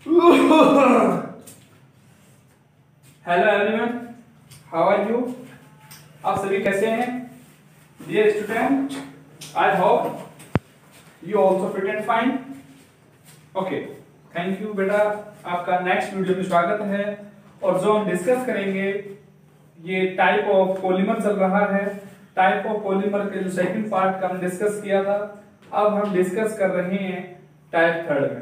Hello everyone, how are you? आप सभी कैसे हैं? Dear student, I hope you also fit and fine. Okay, thank you बेटा। आपका नेक्स्ट वीडियो में स्वागत है। और जो हम डिस्कस करेंगे, ये टाइप ऑफ पॉलीमर चल रहा है। टाइप ऑफ पॉलीमर के जो सेकंड पार्ट का हम डिस्कस किया था, अब हम डिस्कस कर रहे हैं टाइप थर्ड में।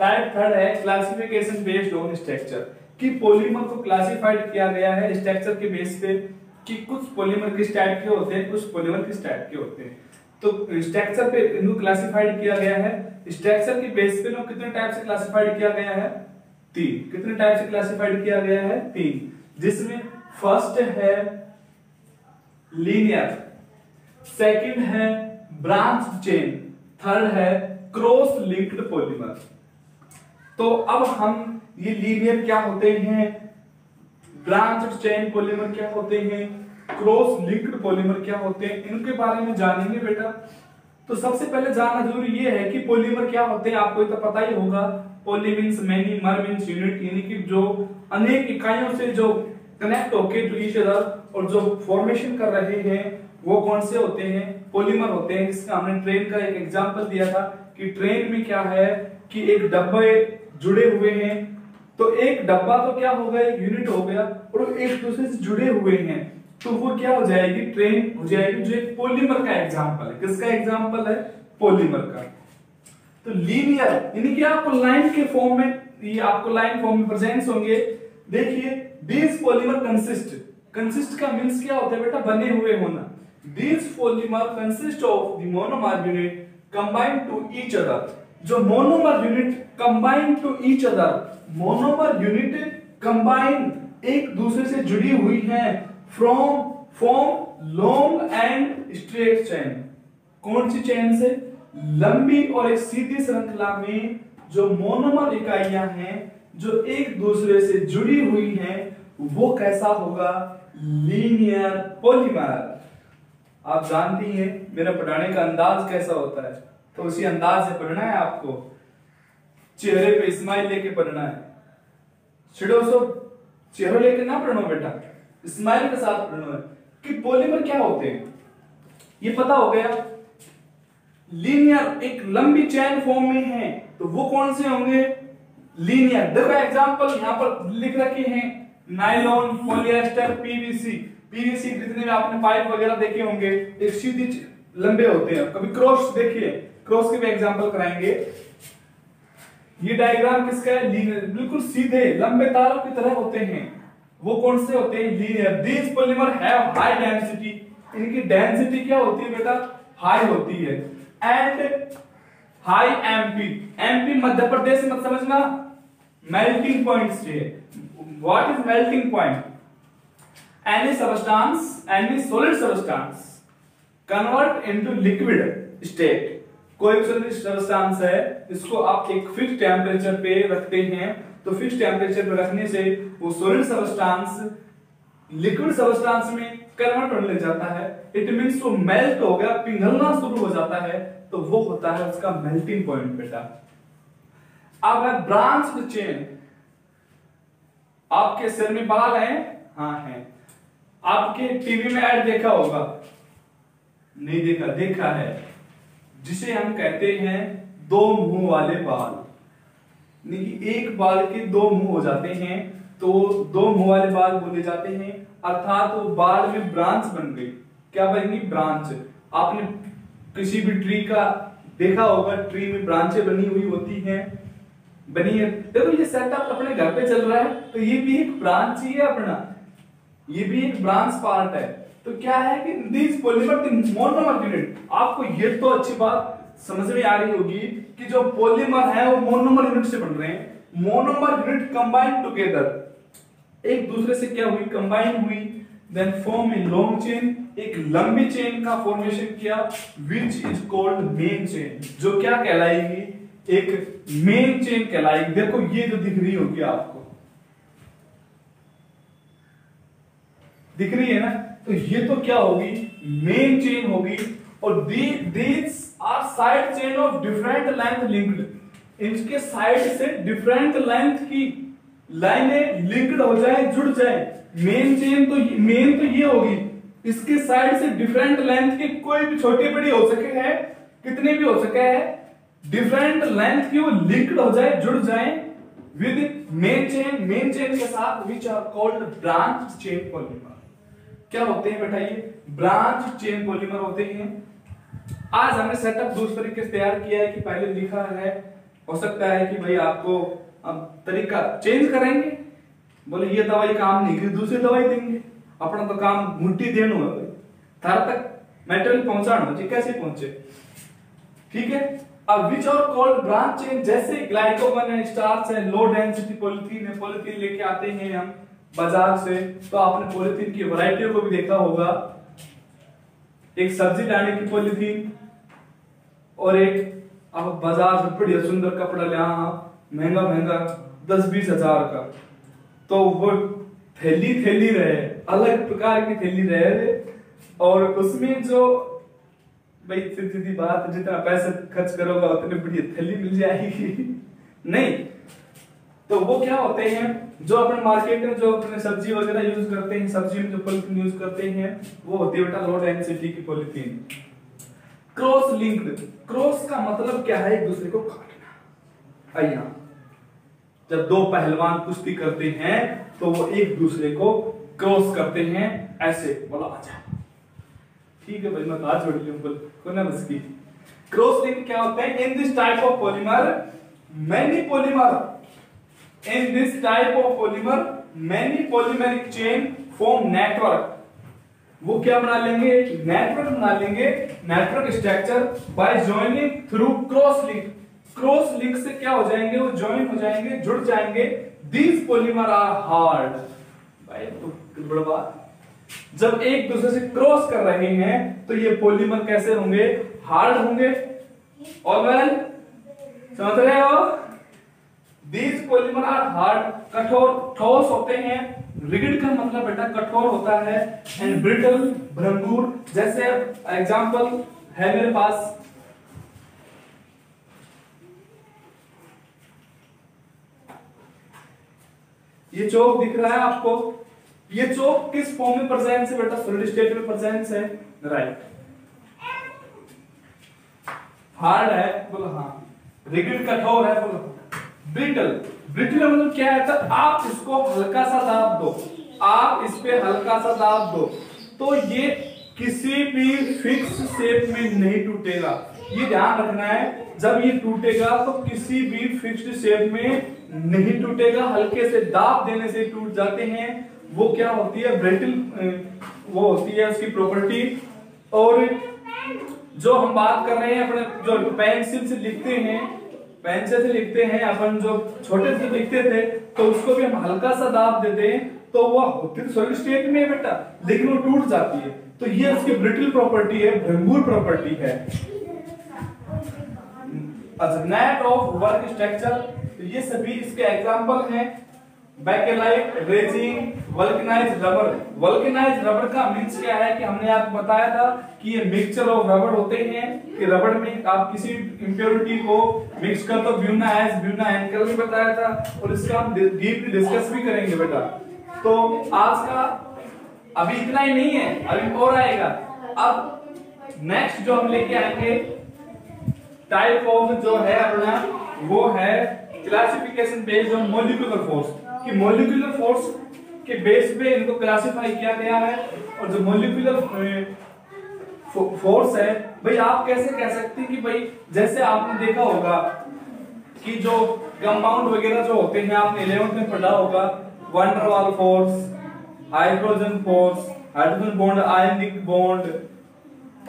टाइप थर्ड है क्लासिफिकेशन बेस्ड ऑन स्ट्रक्चर, कि पॉलीमर को क्लासिफाइड किया गया है स्ट्रक्चर के बेस पे, कि कुछ पॉलीमर किस टाइप के होते हैं, कुछ पॉलीमर किस टाइप के होते हैं। तो स्ट्रक्चर पे इनको क्लासिफाइड किया गया है। स्ट्रक्चर के बेस पे इनको कितने टाइप से क्लासिफाइड किया गया है? 3। कितने टाइप से क्लासिफाइड किया गया है? 3, जिसमें फर्स्ट है लीनियर, सेकंड है ब्रांच चेन, थर्ड है क्रॉस लिंक्ड पॉलीमर। तो अब हम ये लीनियर क्या होते हैं, ब्रांच चेन पॉलीमर क्या होते हैं, क्रॉस लिंक्ड पॉलीमर क्या होते हैं, इनके बारे में जानेंगे बेटा। तो सबसे पहले जानना जरूरी ये है कि पॉलीमर क्या होते हैं। आपको तो पता ही होगा, पॉली मींस मेनी, मर मींस यूनिट, यानी कि जो अनेक इकाइयों से जो कनेक्ट होके टू ईच अदर और जो फॉर्मेशन कर रहे हैं, वो कौन से होते हैं? पॉलीमर होते हैं। जिसका हमने ट्रेन का एक एग्जांपल दिया था कि ट्रेन में क्या है कि एक डब्बे जुड़े हुए हैं, तो एक डब्बा तो क्या हो गया, एक यूनिट हो गया, और एक दूसरे से जुड़े हुए हैं, तो वो क्या हो जाएगी? ट्रेन हो जाएगी, जो एक पॉलीमर का एग्जांपल है। किसका एग्जांपल है? पॉलीमर का। तो लीनियर यानी कि आपको लाइन के फॉर्म में, ये आपको लाइन फॉर्म में प्रेजेंट्स होंगे। देखिए, दिस पॉलीमर कंसिस्ट का मींस क्या होता है बेटा? बने हुए होना। This polymer consist of the monomer unit combined to each other. जो monomer unit combine to each other, monomer unit combine एक दूसरे से जुड़ी हुई हैं, from form long and straight chain. कौन सी चेन से? लंबी और एक सीधी श्रृंखला में जो मोनोमर इकाइयां हैं, जो एक दूसरे से जुड़ी हुई हैं, वो कैसा होगा? Linear polymer. आप जानती हैं मेरा पढ़ाने का अंदाज कैसा होता है, तो उसी अंदाज से पढ़ना है आपको। चेहरे पे स्माइल लेके पढ़ना है। छिड़ो सो चेहरा लेके ना पढ़ना बेटा, स्माइल के साथ पढ़ना है कि पॉलीमर क्या होते हैं। ये पता हो गया। लीनियर एक लंबी चेन फॉर्म में है, तो वो कौन से होंगे? लीनियर। देखो एग्जांपल यहां पर लिख रखे हैं, नायलॉन, पॉलिएस्टर, पीवीसी। पीवीसी जितने भी आपने पाइप वगैरह देखे होंगे, एक सीधी लंबे होते हैं। कभी क्रॉस देखिए, क्रॉस के भी एग्जांपल कराएंगे। ये डायग्राम किसका है? लीनियर, बिल्कुल सीधे लंबे तारों की तरह होते हैं। वो कौन से होते हैं? Linear. These polymer have high density. इनकी डेंसिटी क्या होती है बेटा? हाई होती है। And high MP. MP Madhya Pradesh मत समझना, मेल्टिंग पॉइंट से। What is melting point? Any substance, any solid substance convert into liquid state. कोई भी सब्सटेंस है, इसको आप एक फिक्स टेम्परेचर पे रखते हैं, तो फिक्स टेम्परेचर पे रखने से वो सॉलिड सब्सटेंस लिक्विड सब्सटेंस में कन्वर्ट होने लग जाता है। इट मींस वो मेल्ट हो गया, पिघलना शुरू हो जाता है, तो वो होता है उसका मेल्टिंग पॉइंट बेटा। अब है ब्रांच चेन। आपके सिर में बाल हैं? हाँ हैं। आपके टीवी में ऐड देखा होगा? नहीं देखा? देखा है, जिसे हम कहते हैं दो मुंह वाले बाल। यानी कि एक बाल के दो मुंह हो जाते हैं, तो दो मुंह वाले बाल बोले जाते हैं। अर्थात वो बाल में ब्रांच बन गई। क्या बनेगी? ब्रांच। आपने किसी भी ट्री का देखा होगा, ट्री में ब्रांचें बनी हुई होती हैं, बनी है। देखो ये सेटअप अपने घर पे चल रहा है, तो ये भी एक ब्रांच ही है अपना, ये भी एक ब्रांच पार्ट है। तो क्या है कि दिस पॉलीमर मोनोमर यूनिट। आपको ये तो अच्छी बात समझ में आ रही होगी कि जो पॉलीमर है वो मोनोमर यूनिट से बन रहे हैं। मोनोमर यूनिट कंबाइन टुगेदर, एक दूसरे से क्या हुई? कंबाइन हुई। Then form a long chain, एक लंबी चेन का फॉर्मेशन किया, which is called main chain, जो क्या कहलाएगी? एक मेन चेन कहलाएगी। देखो ये जो दिख रही होगी आपको, दिख रही है ना? तो ये तो क्या होगी? मेन चेन होगी। और these are side chain of different length linked. इनके साइड से डिफरेंट लेंथ की लाइनें लिंक्ड हो जाए, जुड़ जाए। मेन तो ये होगी, इसके साइड से डिफरेंट लेंथ के कोई भी छोटी बड़ी हो सके है, कितने भी हो सके है, डिफरेंट लेंथ की वो लिंक्ड हो जाए, जुड़ जाए विद मेन चेन के साथ, which are called branch chain polymer. क्या होते हैं बेटा? ये ब्रांच चेन पॉलीमर होते हैं। आज हमने सेटअप दूसरे तरीके से तैयार किया है कि पहले लिखा है, हो सकता है कि भाई आपको अब तरीका चेंज करेंगे, बोले ये दवाई काम नहीं की दूसरी दवाई देंगे, अपना तो काम मुट्ठी देना है भाई, थार तक मेटेरियल पहुंचाना चाहिए, कैसे पहुंचे, ठीक है। अब which are called branch chain, जैसे ग्लाइकोगन है, स्टार्च है, लो डेंसिटी पॉलिथीन है, पॉलिथीन लेके आते हैं हम बाजार से, तो आपने पॉलिथीन की वैरायटी को भी देखा होगा, एक सब्जी लाने की पॉलिथीन और एक आप बाजार से बढ़िया सुंदर कपड़ा ले महंगा 10-20 हजार का, तो वो थैली रहे, अलग प्रकार की थैली रहे, और उसमें जो भाई सीधी बात, जितना पैसा खर्च करोगे उतनी बढ़िया थैली मिल जाएगी नहीं। तो वो क्या होते हैं, जो अपन मार्केट में जो अपने सब्जी वगैरह यूज करते हैं, सब्जी में जो पॉलिथीन यूज करते हैं, वो होती है बेटा लो डेंसिटी की पॉलिथीन। क्रॉस लिंक्ड, क्रॉस का मतलब क्या है? एक दूसरे को काटना। आइया, जब दो पहलवान कुश्ती करते हैं तो वो एक दूसरे को क्रॉस करते हैं, ऐसे बोला आजा, ठीक है भाई मैं बात छोड़ लूं, को ना बस की। क्रॉस लिंक क्या होता है? In this type of polymer many polymer, in this type of polymer many polymeric chain form network। वो क्या बना लेंगे? नेटवर्क बना लेंगे, network structure bye joining through cross link. Cross link से क्या हो जाएंगे? वो जॉइन हो जाएंगे, जुड़ जाएंगे। These polymer are hard. भाई तो बड़ा बात, जब एक दूसरे से क्रॉस कर रहे हैं तो ये पॉलीमर कैसे होंगे? हार्ड होंगे। और वेल समझ रहे हो? These polymer are hard, कठोर, ठोस होते हैं। रिगिड का मतलब बेटा कठोर होता है, एंड ब्रिटल, भंगुर। जैसे एग्जांपल है मेरे पास, ये चौक दिख रहा है आपको, ये चौक किस फॉर्म में प्रेजेंट है बेटा? सॉलिड स्टेट में प्रेजेंट है, राइट। हार्ड है बोलो हाँ, रिगिड कठोर है बोलो, ब्रिटल, ब्रिटल मतलब क्या है? तो आप इसको हल्का सा दाब दो, आप इस पे हल्का सा दाब दो तो ये किसी भी फिक्स शेप में नहीं टूटेगा। ये ध्यान रखना है, जब ये टूटेगा तो किसी भी फिक्स्ड शेप में नहीं टूटेगा, हल्के से दाब देने से टूट जाते हैं। वो क्या होती है? ब्रिटल, वो होती है उसकी प्रॉपर्टी। और जो हम बात कर रहे हैं अपने, जो पेंसिल से लिखते हैं, पेंसिल से लिखते हैं अपन, जो छोटे से लिखते थे तो उसको भी हम हल्का सा दाब देते हैं तो वो होती है सॉलिड स्टेट में बेटा, लेकिन वो टूट जाती है। तो ये उसकी ब्रिटल प्रॉपर्टी है, भंगुर प्रॉपर्टी है। अच्छा, नेट ऑफ वर्क स्ट्रक्चर, ये सभी इसके एग्जांपल हैं। Bakelite, resin, vulcanized rubber. Vulcanized rubber का मींस क्या है कि हमने आपको बताया था कि ये मिक्सचर ऑफ रबर होते हैं, कि रबर में आप किसी इंप्योरिटी को मिक्स कर दो, ब्यूना एज, ब्यूना एन, कल भी बताया था, और इसका हम डीपली डिस्कस भी करेंगे बेटा। तो आज का अभी इतना ही नहीं है, अभी और आएगा। अब नेक्स्ट जो हम लेके आएंगे टाइप ऑफ जो है अपना, वो है classification based on molecular force, कि मॉलिक्यूलर फोर्स के बेस पे इनको क्लासिफाई किया गया है। और जो मॉलिक्यूलर फोर्स है भाई, आप कैसे कह सकते हैं कि भाई, जैसे आपने देखा होगा कि जो कंपाउंड वगैरह जो होते हैं, आपने 11th में पढ़ा होगा, वन डर वाल force, hydrogen force, hydrogen bond, ionic bond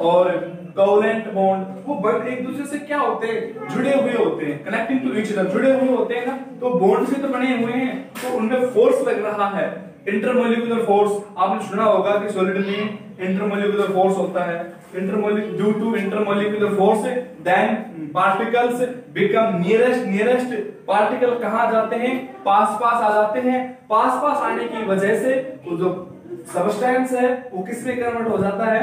और कोवेलेंट बॉन्ड, वो एक दूसरे से क्या होते हैं? जुड़े हुए होते हैं, कनेक्टिंग टू ईच अदर, जुड़े हुए होते हैं ना, तो बॉन्ड से तो बने हुए हैं, तो उनमें फोर्स लग रहा है। इंटरमोलिकुलर फोर्स आपने सुना होगा कि सॉलिड में इंटरमोलिकुलर फोर्स होता है। Due to intermolecular force then particles become nearest particle कहां जाते हैं? पास आ जाते हैं। पास आने की वजह से वो जो सबस्टेंस है वो किस में कन्वर्ट हो जाता है?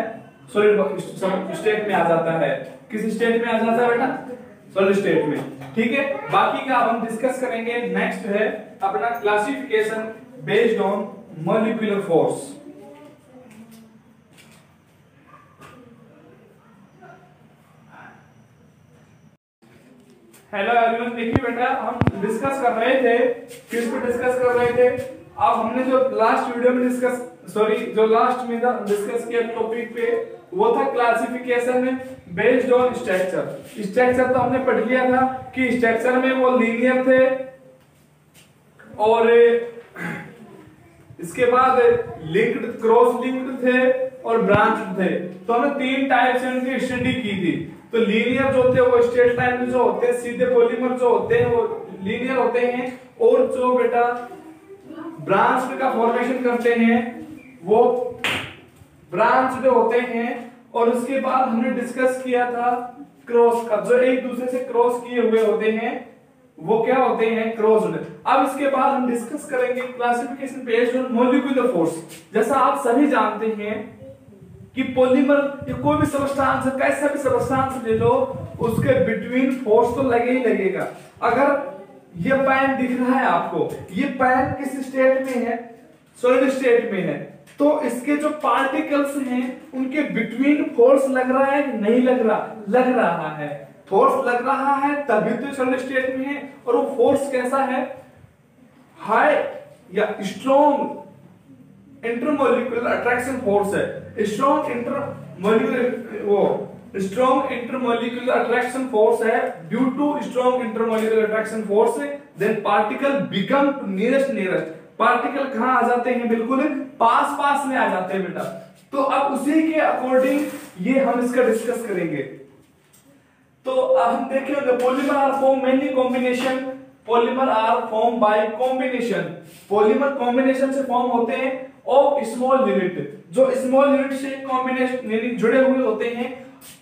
सॉलिड स्टेट में आ जाता है। किस स्टेट में आ जाता है बेटा? सॉलिड स्टेट में, ठीक है। बाकी का हम डिस्कस करेंगे। नेक्स्ट है अपना classification based on molecular force. Hello everyone, देखिए बेटा हम डिस्कस कर रहे थे, किस पे डिस्कस कर रहे थे। अब हमने जो लास्ट वीडियो में लास्ट में डिस्कस किया टॉपिक पे, वो था classification based on structure. Structure तो हमने पढ़ लिया था कि स्ट्रक्चर में वो लीनियर थे और इसके बाद लिंक्ड, क्रॉस लिंक्ड थे और ब्रांच थे। तो हमने 3 टाइप से उनकी स्टडी की थी। तो लीनियर जो होते हैं वो स्ट्रेट लाइन में जो होते हैं, सीधे पॉलीमर जो होते हैं वो लीनियर होते हैं, और जो बेटा ब्रांच का फॉर्मेशन करते हैं वो ब्रांच जो होते हैं। और उसके बाद हमने डिस्कस किया था क्रॉस का, जो एक दूसरे से क्रॉस किए हुए होते हैं वो क्या होते हैं, क्रॉस्ड। अब इसके बाद हम डिस्कस करेंगे classification based on molecular force. जैसा आप सभी जानते हैं कि पॉलीमर या कोई भी सब्सटेंस, कैसा भी सब्सटेंस ले लो, उसके बिटवीन फोर्स तो लगे ही लगेगा। अगर ये पेन दिख रहा है आपको, ये पेन किस स्टेट में है, सॉलिड स्टेट में है, तो इसके जो पार्टिकल्स हैं उनके बिटवीन फोर्स लग रहा है कि नहीं लग रहा, लग रहा है। फोर्स लग रहा है तभी तो सॉलिड स्टेट में है। और वो फोर्स कैसा है, हाई या स्ट्रॉन्ग इंटरमॉलिक्यूलर अट्रैक्शन फोर्स है। स्ट्रॉन्ग इंटरमॉलिक्यूलर अट्रैक्शन फोर्स है। Due to strong intermolecular attraction force then particle become to nearest. Particle कहां आ जाते हैं, बिल्कुल पास में आ जाते हैं बेटा। तो अब उसी के अकॉर्डिंग ये हम इसका डिस्कस करेंगे। तो अब हम देखेंगे polymer are form mainly combination. Polymer are form by combination. Polymer combination से फॉर्म होते हैं ऑफ स्मॉल यूनिट। जो स्मॉल यूनिट से कॉम्बिनेशन जुड़े हुए होते हैं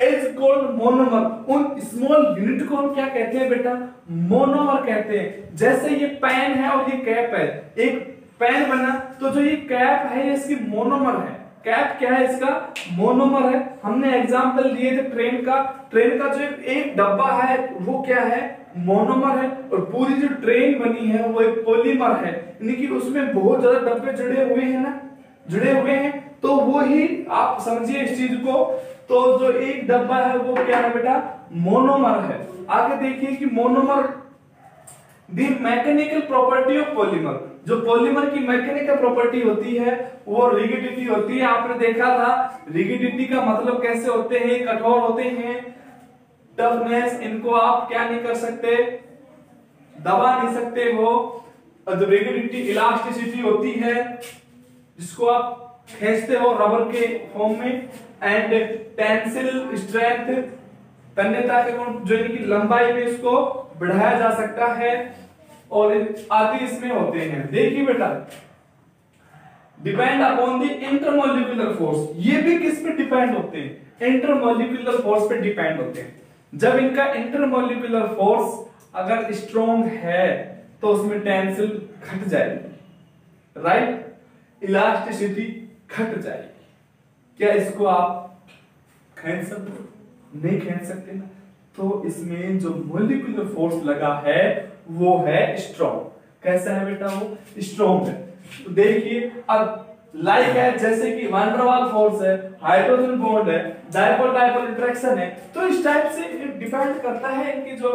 इज कॉल्ड मोनोमर। उन स्मॉल यूनिट को हम क्या कहते हैं बेटा, मोनोमर कहते हैं। जैसे ये पेन है और ये कैप है, एक पेन बना तो जो ये कैप है ये इसकी मोनोमर है। कैप क्या है, इसका मोनोमर है। हमने एग्जांपल दिए थे ट्रेन का। ट्रेन का जो एक डब्बा है वो क्या है, मोनोमर है। और पूरी जो ट्रेन बनी है वो एक पॉलीमर है, यानी कि उसमें बहुत ज्यादा डब्बे जुड़े हुए हैं ना, जुड़े हुए हैं। तो वो ही आप समझिए इस चीज को। तो जो एक डब्बा है वो क्या है बेटा, मोनोमर है। आगे देखिए कि monomer the mechanical property of polymer. जो पॉलीमर की मैकेनिकल प्रॉपर्टी होती है वो रिगिडिटी होती है। आपने देखा था रिगिडिटी का मतलब कैसे होते हैं, कठोर होते हैं। टफनेस, इनको आप क्या नहीं कर सकते, दबा नहीं सकते हो। और जो रिगिडिटी इलास्टिसिटी होती है जिसको आप खींचते हो रबर के फॉर्म में। एंड टेंसिल स्ट्रेंथ, तन्यता के गुण जो इनकी लंबाई में इसको बढ़ाया जा सकता है और आदि इसमें होते हैं। देखिए बेटा depend upon the intermolecular force. ये भी किस पे डिपेंड होते हैं, इंटरमॉलिक्यूलर फोर्स पे डिपेंड होते हैं। जब इनका इंटरमॉलिक्यूलर फोर्स अगर स्ट्रॉन्ग है तो उसमें टेंसिल घट जाएगी, राइट, इलास्टिसिटी घट जाएगी। क्या इसको आप खींच सकते हो, नहीं खींच सकते ना। तो इसमें जो मॉलिक्यूलर फोर्स लगा है वो है स्ट्रॉन्ग। कैसा है बेटा, वो स्ट्रॉन्ग है। तो देखिए अब लाइक है, जैसे कि वैन डर वाल फोर्स है, हाइड्रोजन बॉन्ड है, डायपोल इंटरेक्शन है। तो इस टाइप से डिपेंड करता है इनकी जो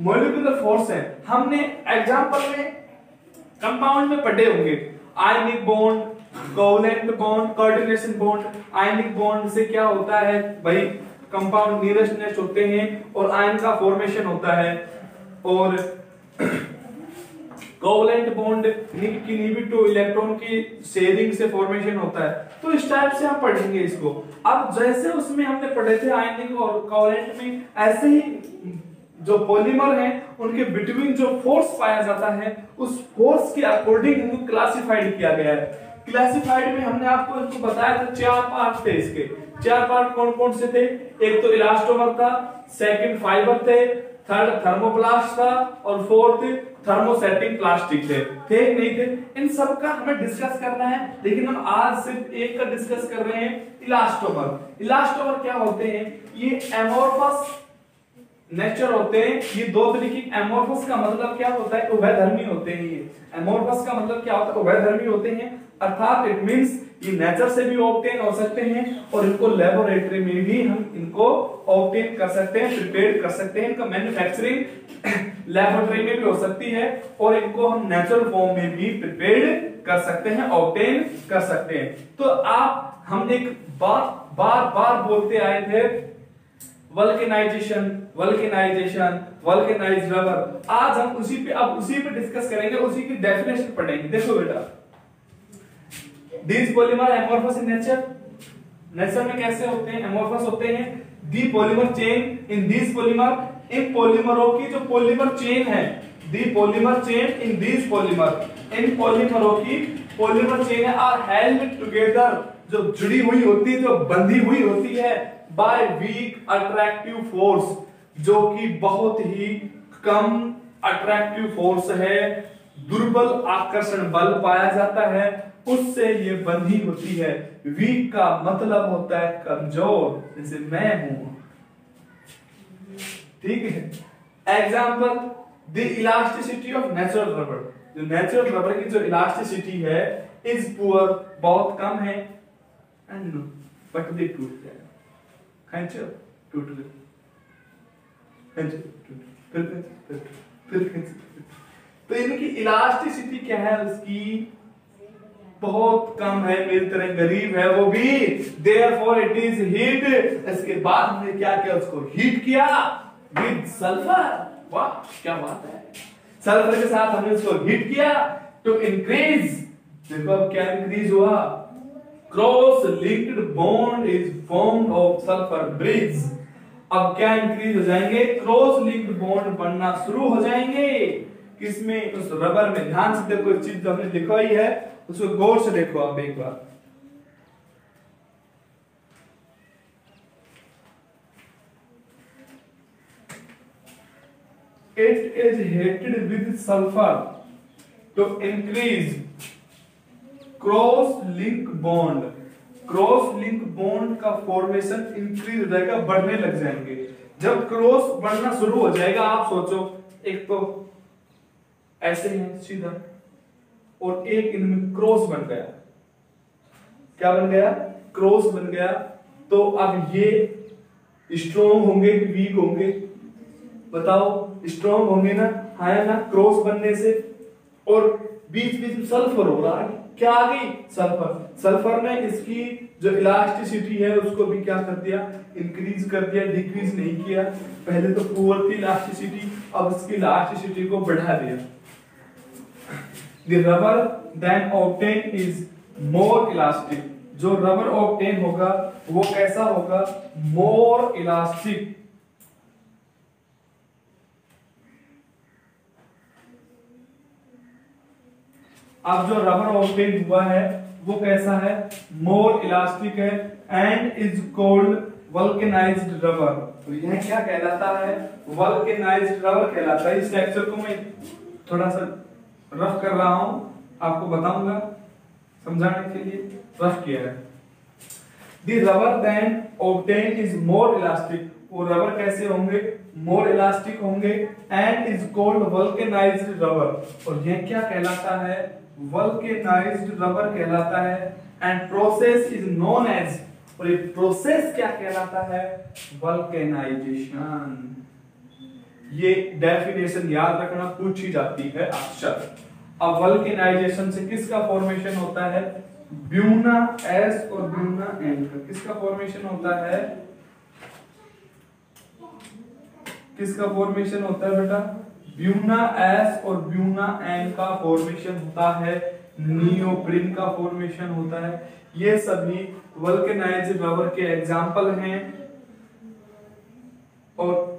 मॉलिक्यूलर फोर्स है। हमने एग्जांपल में कंपाउंड में पढ़े होंगे ionic bond, covalent bond, coordination bond. Ionic bond से क्या होता है भाई, कंपाउंड नियरेस्ट होते हैं और आयन का फॉर्मेशन होता है। और कोवलेंट बॉन्ड निगेटिव इलेक्ट्रॉन की शेयरिंग से फॉर्मेशन होता है। तो इस टाइप से आप पढ़ेंगे इसको। अब जैसे उसमें हमने पढ़े थे आयनिक और कोवलेंट में, ऐसे ही जो पॉलीमर हैं उनके बिटवीन जो फोर्स पाया जाता है उस फोर्स के अकॉर्डिंग इनको क्लासिफाइड किया गया है। क्लासिफाइड में हमने आपको इसको बताया था 4 पार्ट थे इसके। 4 पार्ट कौन कौन से थे, एक तो इलास्टोमर था, सेकंड फाइबर थे, थर्ड थर्मोप्लास्ट था और फोर्थ थर्मोसेटिंग प्लास्टिक थे नहीं थे। इन सब का हमें डिस्कस करना है, लेकिन हम आज सिर्फ एक का डिस्कस कर रहे हैं, इलास्टोमर। इलास्टोमर क्या होते हैं, ये एमोर्फस नेचर होते हैं ये दो तरीके। एमोर्फस का मतलब क्या होता है, उभयधर्मी होते हैं। ये एमोर्फस का मतलब क्या होता है, उभयधर्मी होते हैं, अर्थात इट मींस ये नेचर से भी ऑब्टेन हो सकते हैं और इनको लेबोरेटरी में भी हम इनको ऑब्टेन कर सकते हैं, प्रिपेयर कर सकते हैं। इनका मैन्युफैक्चरिंग लेबोरेटरी में भी हो सकती है और इनको हम नेचुरल फॉर्म में भी प्रिपेयर कर सकते हैं, ऑब्टेन कर सकते हैं। तो आप हम एक बात बार बार बोलते आए थे, वल्केनाइजेशन वल्केनाइजेशन वल्केनाइज्ड रबर। आज हम उसी पे डिस्कस करेंगे, उसी की डेफिनेशन पढ़ेंगे। देखो बेटा, these polymer amorphous in nature, nature में कैसे होते हैं, एमोर्फस होते हैं। The polymer chain in these polymer, इन पॉलीमरों की जो पॉलीमर चेन है, the polymer chain in these polymer, इन पॉलीमरों की पॉलीमर चेन है, आर हेल्ड टुगेदर, जो जुड़ी हुई होती है, जो बंधी हुई होती है, बाय वीक अट्रैक्टिव फोर्स, जो कि बहुत ही कम अट्रैक्टिव फोर्स है, दुर्बल आकर्षण बल पाया जाता है, उससे ये बंधी होती है। वीक का मतलब होता है कमजोर, जैसे मैं हूं, ठीक है। Example, the elasticity of natural rubber, जो नेचुरल रबर की जो इलास्टिसिटी है इज पुअर, बहुत कम है, एंड बट दे टूट जाएगा, खींचो टूट गए, खींचो टूट, फिर खींचो। तो इनकी इलास्टिसिटी क्या है, उसकी बहुत कम है, मेरी तरह गरीब है वो भी, देयरफॉर इट इज हीट। इसके बाद हमने क्या किया, उसको हीट किया विद सल्फर। वाह क्या बात है, सल्फर के साथ हमने उसको हीट किया टू इंक्रीज। देखो अब क्या इंक्रीज हुआ, cross linked bond is formed of sulphur bridge. अब क्या इंक्रीज हो जाएंगे, क्रॉस लिंक्ड बॉन्ड बनना शुरू हो जाएंगे, किसमें, उस रबर में। ध्यान से देखो, इस चीज जो हमने लिखवाई है उसको गौर से देखो आप एक बार। It is heated with sulphur to increase cross link bond. Cross link bond का फॉर्मेशन इंक्रीज हो जाएगा, बढ़ने लग जाएंगे। जब क्रॉस बढ़ना शुरू हो जाएगा, आप सोचो, एक तो ऐसे है सीधा और एक इनमें क्रॉस बन गया, क्या बन गया, क्रॉस बन गया। तो अब ये स्ट्रॉन्ग होंगे कि वीक होंगे, बताओ, स्ट्रॉन्ग होंगे ना, है ना, क्रॉस बनने से। और बीच बीच में सल्फर हो रहा है, क्या आ गई, सल्फर। सल्फर ने इसकी जो इलास्टिसिटी है उसको भी क्या कर दिया, इंक्रीज कर दिया, डिक्रीज नहीं किया। पहले तो पुअर थी इलास्टिसिटी, अब इसकी इलास्टिसिटी को बढ़ा दिया। The rubber then obtained is more elastic. जो रबर ऑब्टेन होगा वो कैसा होगा, more elastic। अब जो रबर ऑब्टेन हुआ है वो कैसा है, more elastic है, and is called vulcanized rubber। तो यह क्या कहलाता है, vulcanized rubber कहलाता है। इस लेक्चर को मैं थोड़ा सा रफ कर रहा हूं, आपको बताऊंगा समझाने के लिए, रफ किया है। The rubber then obtained is more elastic। वो रबर कैसे होंगे, more elastic होंगे, and is called vulcanized rubber। और यह क्या कहलाता है, vulcanized rubber कहलाता है। and process is known as, और ये प्रोसेस क्या कहलाता है, vulcanization। ये डेफिनेशन याद रखना, पूछी जाती है अक्सर। अब वल्केनाइजेशन से किसका फॉर्मेशन होता है, ब्यूना एस और ब्यूना एन का किसका फॉर्मेशन होता है, किसका फॉर्मेशन होता है बेटा, ब्यूना एस और ब्यूना एन का फॉर्मेशन होता है, नियोप्रीन का फॉर्मेशन होता है। ये सभी वल्केनाइज्ड रबर के एग्जाम्पल हैं। और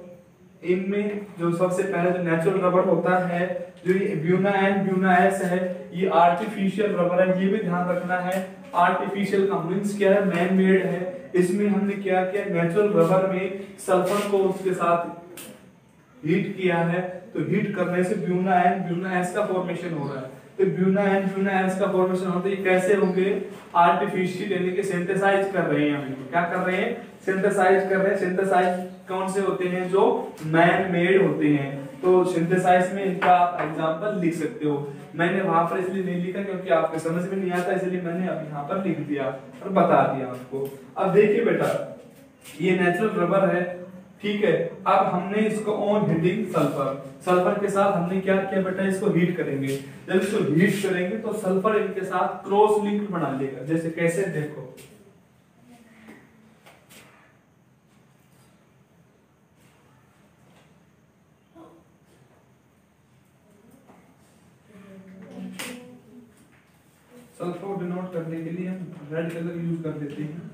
इनमें जो सबसे पहले जो नेचुरल रबर होता है, जो ये ब्यूना एन ब्यूना एस है, ये आर्टिफिशियल रबर है। ये भी ध्यान रखना है, आर्टिफिशियल का मींस क्या है, मैन मेड है। इसमें हमने क्या किया, नेचुरल रबर में सल्फर को उसके साथ हीट किया है, तो हीट करने से ब्यूना एन ब्यूना एस का फॉर्मेशन हो रहा है। तो ब्यूना एन ब्यूना एस का फॉर्मेशन होता है, ये कैसे होंगे, आर्टिफिशियल यानी कि सिंथेसाइज कर रहे हैं हम इनको, क्या कर रहे हैं, सिंथेसाइज कर रहे हैं। सिंथेसाइज कौन से होते हैं, जो मैन मेड होते हैं। तो सिंथेसाइज में इनका एग्जांपल लिख सकते हो। मैंने वहां पर इसलिए नहीं लिखा क्योंकि आपके समझ में नहीं आता, इसलिए मैंने अब यहाँ पर लिख दिया और बता दिया आपको। अब देखिए बेटा, ये नेचुरल रबर है, ठीक है। अब हमने इसको ऑन हीटिंग सल्फर के साथ हमने क्या किया बेटा, इसको हीट करेंगे। जब इसको हीट करेंगे तो सल्फर इनके साथ क्रॉस लिंक बना लेगा। जैसे कैसे, देखो सल्फर को डिनोट करने के लिए हम रेड कलर यूज कर लेते हैं।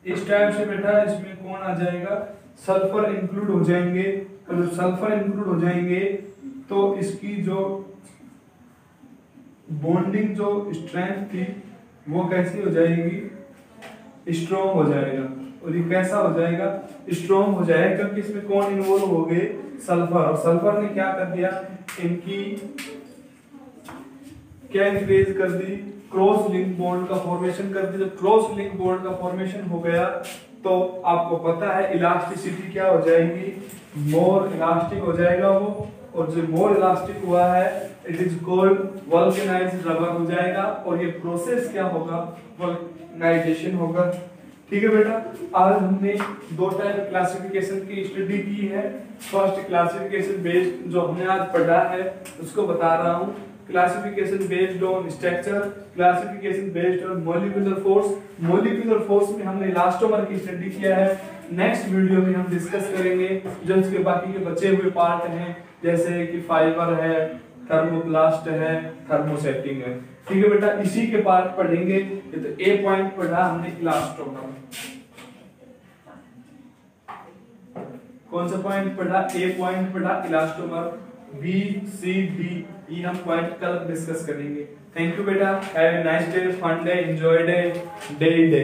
इस टाइप से बेटा इसमें कौन आ जाएगा, सल्फर इंक्लूड हो जाएंगे। और सल्फर इंक्लूड हो जाएंगे तो इसकी जो बॉन्डिंग जो स्ट्रेंथ थी वो कैसी हो जाएगी, स्ट्रॉन्ग हो जाएगा। और ये कैसा हो जाएगा, स्ट्रॉन्ग हो जाएगा, क्योंकि इसमें कौन इन्वॉल्व हो गए, सल्फर। और सल्फर ने क्या कर दिया, इनकी क्या इंक्रीज कर दी, क्रॉस लिंक बॉन्ड का फॉर्मेशन कर दी। जब क्रॉस लिंक बॉन्ड का फॉर्मेशन हो गया तो आपको पता है इलास्टिसिटी क्या हो जाएगी, मोर इलास्टिक हो जाएगा वो। और जो मोर इलास्टिक हुआ है it is called vulcanized rubber हो जाएगा। और ये प्रोसेस क्या होगा, वल्केनाइजेशन होगा। ठीक है बेटा, आज हमने दो टाइप क्लासिफिकेशन की स्टडी की है। फर्स्ट क्लासिफिकेशन बेस्ड जो हमने आज पढ़ा है उसको बता रहा हूँ, classification based on structure, classification based on molecular force. Molecular force में हमने इलास्टोमर की स्टडी किया है। नेक्स्ट वीडियो में हम डिस्कस करेंगे जो इसके बाकी के बचे हुए पार्ट हैं, जैसे कि फाइबर है, थर्मोप्लास्ट है, थर्मोसेटिंग है। ठीक है बेटा, इसी के पार्ट पढ़ेंगे। ये तो ए पॉइंट पढ़ा हमने इलास्टोमर। कौन सा पॉइंट पढ़ा, ए पॉइंट पढ़ा इलास्टोमर। बी सी डी ये हम पॉइंट कल डिस्कस करेंगे। थैंक यू बेटा, have a nice day, fun day, enjoy day, day.